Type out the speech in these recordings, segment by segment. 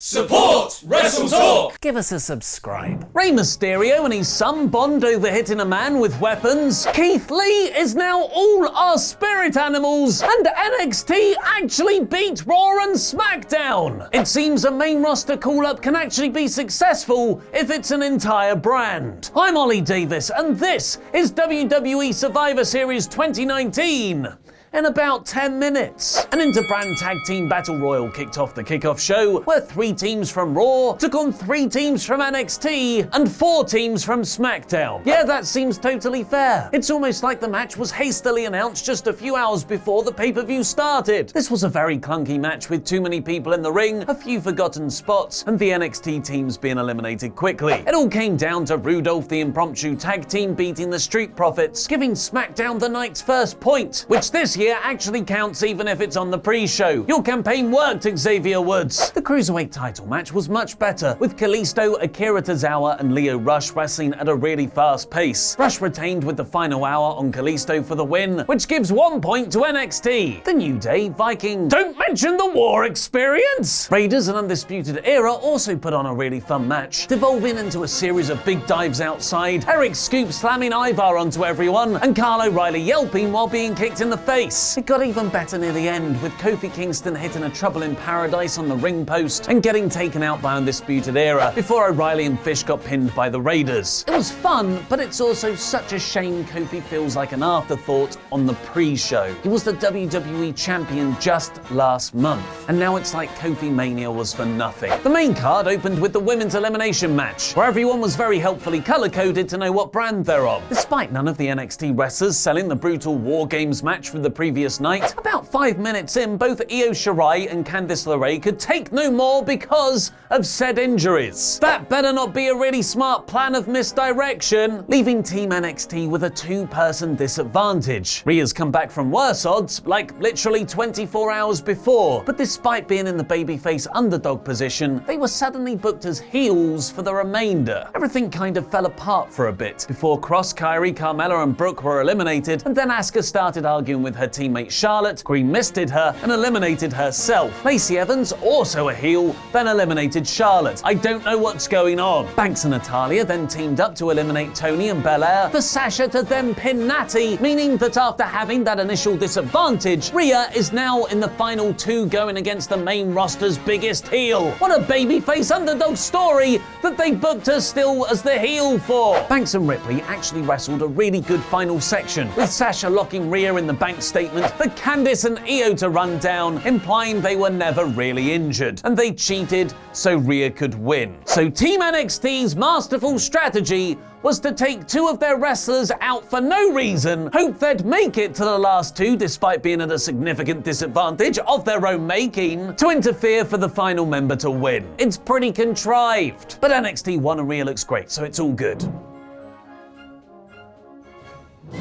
Support WrestleTalk! Give us a subscribe. Rey Mysterio and his son bond over hitting a man with weapons. Keith Lee is now all our spirit animals. And NXT actually beat Raw and SmackDown. It seems a main roster call-up can actually be successful if it's an entire brand. I'm Ollie Davis and this is WWE Survivor Series 2019. In about 10 minutes. An inter-brand tag team battle royal kicked off the kickoff show, where 3 teams from Raw took on 3 teams from NXT and 4 teams from SmackDown. Yeah, that seems totally fair. It's almost like the match was hastily announced just a few hours before the pay-per-view started. This was a very clunky match with too many people in the ring, a few forgotten spots, and the NXT teams being eliminated quickly. It all came down to Rudolph the Impromptu tag team beating the Street Profits, giving SmackDown the night's first point, which this year actually counts even if it's on the pre-show. Your campaign worked, Xavier Woods. The Cruiserweight title match was much better, with Kalisto, Akira Tozawa and Lio Rush wrestling at a really fast pace. Rush retained with the final hour on Kalisto for the win, which gives 1 point to NXT. The New Day, Viking, don't mention the war experience! Raiders and Undisputed Era also put on a really fun match, devolving into a series of big dives outside, Eric Scoop slamming Ivar onto everyone, and Kyle O'Reilly yelping while being kicked in the face. It got even better near the end, with Kofi Kingston hitting a Trouble in Paradise on the ring post and getting taken out by Undisputed Era before O'Reilly and Fish got pinned by the Raiders. It was fun, but it's also such a shame Kofi feels like an afterthought on the pre-show. He was the WWE champion just last month, and now it's like Kofi Mania was for nothing. The main card opened with the women's elimination match, where everyone was very helpfully color-coded to know what brand they're on. Despite none of the NXT wrestlers selling the brutal War Games match from the previous night, about 5 minutes in, both Io Shirai and Candice LeRae could take no more because of said injuries. That better not be a really smart plan of misdirection, leaving Team NXT with a 2-person disadvantage. Rhea's come back from worse odds, like literally 24 hours before, but despite being in the babyface underdog position, they were suddenly booked as heels for the remainder. Everything kind of fell apart for a bit, before Cross, Kyrie, Carmella and Brooke were eliminated, and then Asuka started arguing with her teammate Charlotte, Queen misted her and eliminated herself. Lacey Evans, also a heel, then eliminated Charlotte. I don't know what's going on. Banks and Natalya then teamed up to eliminate Toni and Belair, for Sasha to then pin Natty, meaning that after having that initial disadvantage, Rhea is now in the final 2 going against the main roster's biggest heel. What a babyface underdog story that they booked her still as the heel for. Banks and Ripley actually wrestled a really good final section, with Sasha locking Rhea in the Banks statement for Candice and Io to run down, implying they were never really injured, and they cheated so Rhea could win. So Team NXT's masterful strategy was to take 2 of their wrestlers out for no reason, hope they'd make it to the last 2 despite being at a significant disadvantage of their own making, to interfere for the final member to win. It's pretty contrived. But NXT won and Rhea looks great, so it's all good.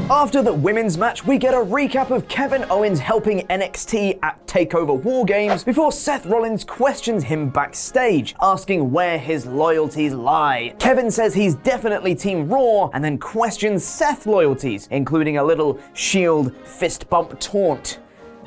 After the women's match, we get a recap of Kevin Owens helping NXT at TakeOver War Games before Seth Rollins questions him backstage, asking where his loyalties lie. Kevin says he's definitely Team Raw, and then questions Seth's loyalties, including a little Shield fist bump taunt.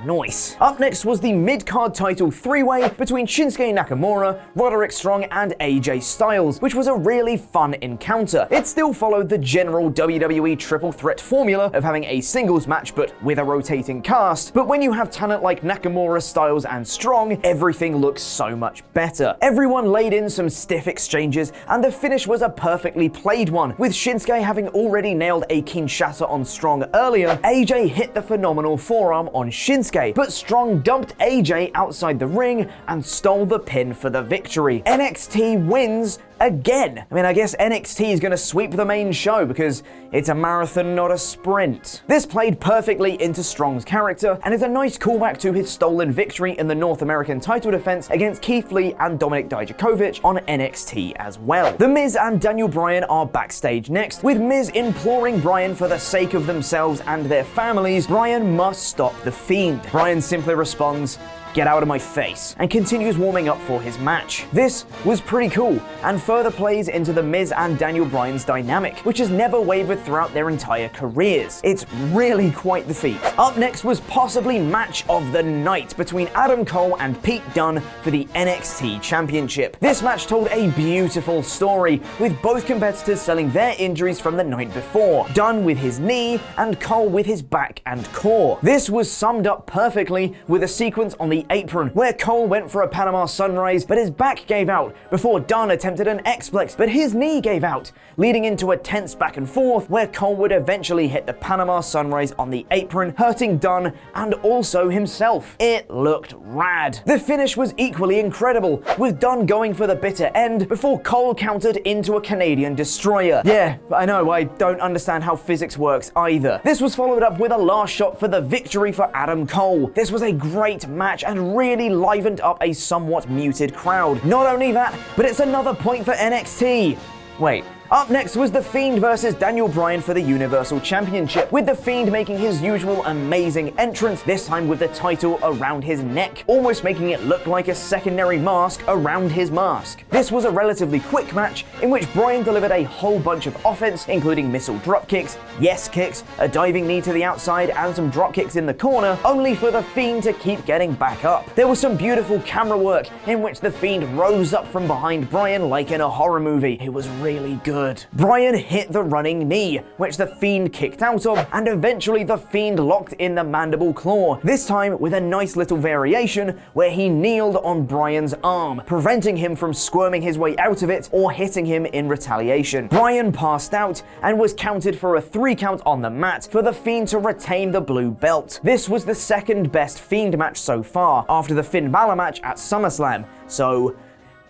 Nice. Up next was the mid-card title 3-way between Shinsuke Nakamura, Roderick Strong and AJ Styles, which was a really fun encounter. It still followed the general WWE triple threat formula of having a singles match but with a rotating cast, but when you have talent like Nakamura, Styles and Strong, everything looks so much better. Everyone laid in some stiff exchanges and the finish was a perfectly played one, with Shinsuke having already nailed a Kinshasa on Strong earlier. AJ hit the phenomenal forearm on Shinsuke, but Strong dumped AJ outside the ring and stole the pin for the victory. NXT wins again. I mean, I guess NXT is going to sweep the main show because it's a marathon, not a sprint. This played perfectly into Strong's character and is a nice callback to his stolen victory in the North American title defense against Keith Lee and Dominik Dijakovic on NXT as well. The Miz and Daniel Bryan are backstage next, with Miz imploring Bryan for the sake of themselves and their families, Bryan must stop the Fiend. Bryan simply responds, "Get out of my face," and continues warming up for his match. This was pretty cool, and further plays into the Miz and Daniel Bryan's dynamic, which has never wavered throughout their entire careers. It's really quite the feat. Up next was possibly match of the night between Adam Cole and Pete Dunne for the NXT Championship. This match told a beautiful story, with both competitors selling their injuries from the night before, Dunne with his knee and Cole with his back and core. This was summed up perfectly with a sequence on the apron where Cole went for a Panama Sunrise, but his back gave out before Dunne attempted an X-Plex, but his knee gave out, leading into a tense back and forth where Cole would eventually hit the Panama Sunrise on the apron, hurting Dunne and also himself. It looked rad. The finish was equally incredible, with Dunne going for the bitter end before Cole countered into a Canadian destroyer. Yeah, I know, I don't understand how physics works either. This was followed up with a last shot for the victory for Adam Cole. This was a great match and really livened up a somewhat muted crowd. Not only that, but it's another point for NXT. Wait. Up next was The Fiend versus Daniel Bryan for the Universal Championship, with The Fiend making his usual amazing entrance, this time with the title around his neck, almost making it look like a secondary mask around his mask. This was a relatively quick match in which Bryan delivered a whole bunch of offense, including missile dropkicks, yes kicks, a diving knee to the outside, and some dropkicks in the corner, only for The Fiend to keep getting back up. There was some beautiful camera work in which The Fiend rose up from behind Bryan like in a horror movie. It was really good. Bryan hit the running knee, which The Fiend kicked out of, and eventually The Fiend locked in the mandible claw, this time with a nice little variation where he kneeled on Bryan's arm, preventing him from squirming his way out of it or hitting him in retaliation. Bryan passed out and was counted for a 3 count on the mat for The Fiend to retain the blue belt. This was the second best Fiend match so far, after the Finn Balor match at SummerSlam, so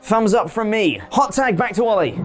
thumbs up from me. Hot tag back to Ollie.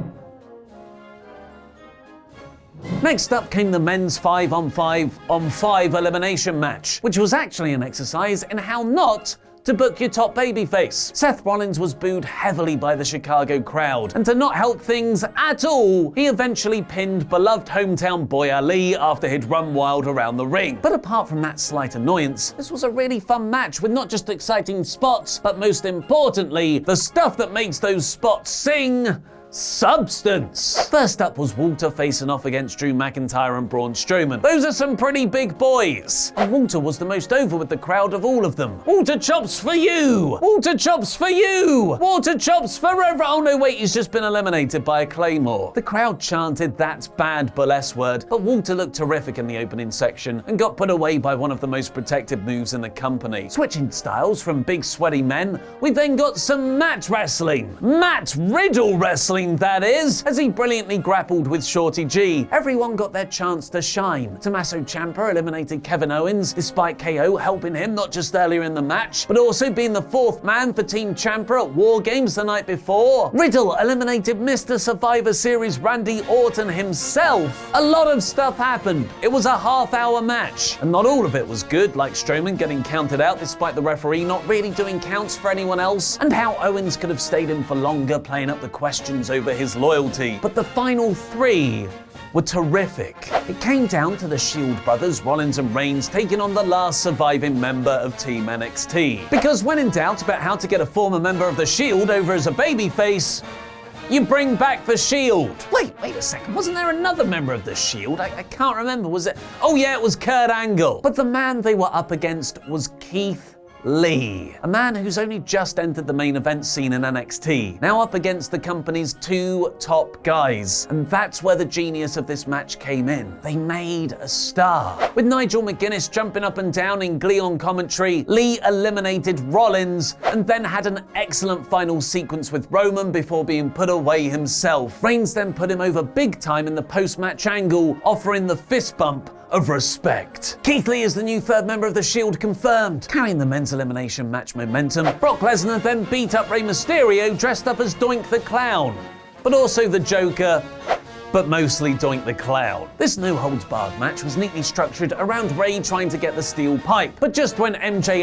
Next up came the men's 5-on-5 elimination match, which was actually an exercise in how not to book your top babyface. Seth Rollins was booed heavily by the Chicago crowd, and to not help things at all, he eventually pinned beloved hometown boy Ali after he'd run wild around the ring. But apart from that slight annoyance, this was a really fun match with not just exciting spots, but most importantly, the stuff that makes those spots sing. Substance. First up was Walter facing off against Drew McIntyre and Braun Strowman. Those are some pretty big boys. And Walter was the most over with the crowd of all of them. Walter chops for you! Walter chops for you! Walter chops forever! Oh no, wait, he's just been eliminated by a Claymore. The crowd chanted "That's bad" but S word, but Walter looked terrific in the opening section and got put away by one of the most protected moves in the company. Switching styles from big sweaty men, we then got some mat wrestling. Matt Riddle wrestling, that is, as he brilliantly grappled with Shorty G. Everyone got their chance to shine. Tommaso Ciampa eliminated Kevin Owens, despite KO helping him not just earlier in the match, but also being the 4th man for Team Ciampa at War Games the night before. Riddle eliminated Mr. Survivor Series Randy Orton himself. A lot of stuff happened. It was a half-hour match, and not all of it was good, like Strowman getting counted out despite the referee not really doing counts for anyone else, and how Owens could have stayed in for longer, playing up the questions over his loyalty. But the final 3 were terrific. It came down to the Shield brothers, Rollins and Reigns, taking on the last surviving member of Team NXT. Because when in doubt about how to get a former member of the Shield over as a babyface, you bring back the Shield. Wait a second, wasn't there another member of the Shield? I can't remember, was it? Oh yeah, it was Kurt Angle. But the man they were up against was Keith Lee, a man who's only just entered the main event scene in NXT, now up against the company's 2 top guys. And that's where the genius of this match came in. They made a star. With Nigel McGuinness jumping up and down in glee on commentary, Lee eliminated Rollins and then had an excellent final sequence with Roman before being put away himself. Reigns then put him over big time in the post-match angle, offering the fist bump of respect. Keith Lee is the new 3rd member of the Shield confirmed, carrying the men's elimination match momentum. Brock Lesnar then beat up Rey Mysterio dressed up as Doink the Clown, but also the Joker, but mostly Doink the Clown. This no-holds-barred match was neatly structured around Rey trying to get the steel pipe. But just when Eddie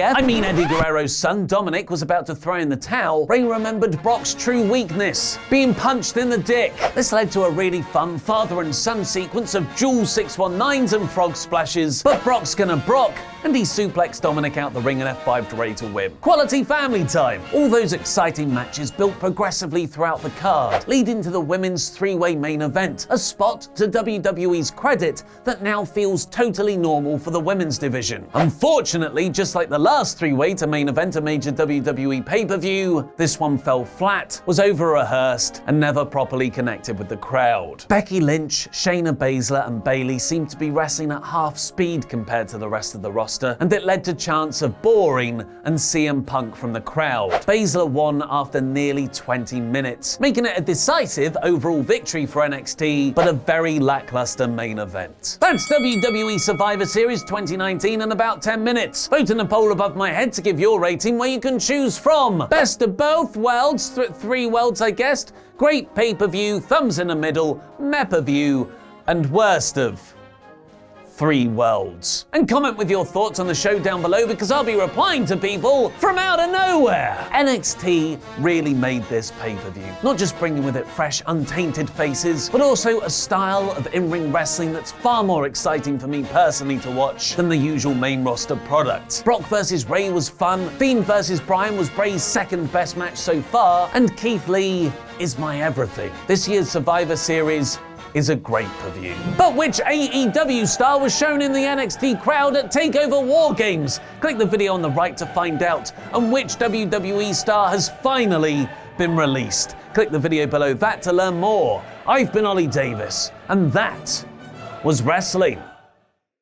Guerrero's son, Dominic, was about to throw in the towel, Rey remembered Brock's true weakness, being punched in the dick. This led to a really fun father and son sequence of dual 619s and frog splashes, but Brock's gonna Brock, and he suplexed Dominic out the ring in F5 to ready to win. Quality family time. All those exciting matches built progressively throughout the card, leading to the women's three-way main event, a spot, to WWE's credit, that now feels totally normal for the women's division. Unfortunately, just like the last three-way to main event a major WWE pay-per-view, this one fell flat, was over-rehearsed, and never properly connected with the crowd. Becky Lynch, Shayna Baszler, and Bayley seemed to be wrestling at half speed compared to the rest of the roster, and it led to chants of boring and CM Punk from the crowd. Baszler won after nearly 20 minutes, making it a decisive overall victory for NXT, but a very lackluster main event. That's WWE Survivor Series 2019 in about 10 minutes. Vote in a poll above my head to give your rating, where you can choose from best of both worlds, three worlds I guessed, great pay-per-view, thumbs in the middle, meh-per-view, and worst of three worlds. And comment with your thoughts on the show down below, because I'll be replying to people from out of nowhere. NXT really made this pay-per-view, not just bringing with it fresh, untainted faces, but also a style of in-ring wrestling that's far more exciting for me personally to watch than the usual main roster product. Brock vs. Ray was fun, Fiend vs. Bryan was Bray's second best match so far, and Keith Lee is my everything. This year's Survivor Series is a great pay-per-view. But which AEW star was shown in the NXT crowd at TakeOver War Games? Click the video on the right to find out. And which WWE star has finally been released? Click the video below that to learn more. I've been Ollie Davis, and that was wrestling.